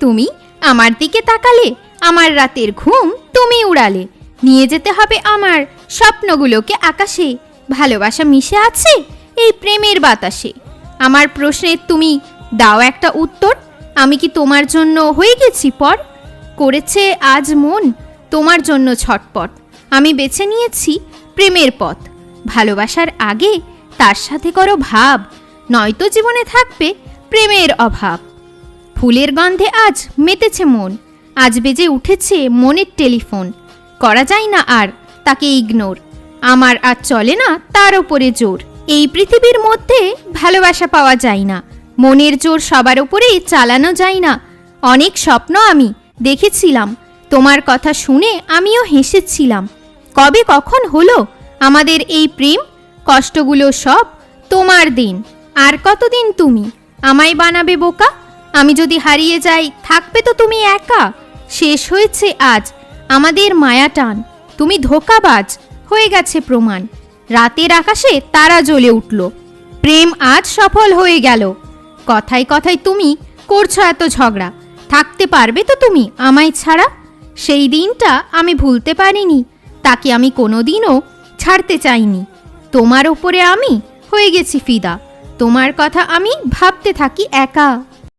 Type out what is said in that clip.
তুমি আমার দিকে তাকালে, আমার রাতের ঘুম তুমি উড়ালে। নিয়ে যেতে হবে আমার স্বপ্নগুলোকে আকাশে, ভালোবাসা মিশে আছে এই প্রেমের বাতাসে। আমার প্রশ্নের তুমি দাও একটা উত্তর, আমি কি তোমার জন্য হয়ে গেছি পর? করেছে আজ মন তোমার জন্য ছটপট, আমি বেছে নিয়েছি প্রেমের পথ। ভালোবাসার আগে তার সাথে করো ভাব, নয়তো জীবনে থাকবে প্রেমের অভাব। ফুলের গন্ধে আজ মেতেছে মন, আজ বেজে উঠেছে মনের টেলিফোন। করা যায় না আর তাকে ইগনোর, আমার আর চলে না তার ওপরে জোর। এই পৃথিবীর মধ্যে ভালোবাসা পাওয়া যায় না, মনের জোর সবার ওপরেই চালানো যায় না। অনেক স্বপ্ন আমি দেখেছিলাম, তোমার কথা শুনে আমিও হেসেছিলাম। কবে কখন হলো আমাদের এই প্রেম, কষ্টগুলো সব তোমার দিন। আর কতদিন তুমি আমায় বানাবে বোকা? আমি যদি হারিয়ে যাই থাকবে তো তুমি একা। শেষ হয়েছে আজ আমাদের মায়া টান, তুমি ধোঁকাবাজ হয়ে গেছে প্রমাণ। রাতের আকাশে তারা জ্বলে উঠল, প্রেম আজ সফল হয়ে গেল। কথায় কথায় তুমি করছো এত ঝগড়া, থাকতে পারবে তো তুমি আমায় ছাড়া? সেই দিনটা আমি ভুলতে পারিনি, তাকে আমি কোনোদিনও ছাড়তে চাইনি। তোমার ওপরে আমি হয়ে গেছি ফিদা, তোমার কথা আমি ভাবতে থাকি একা।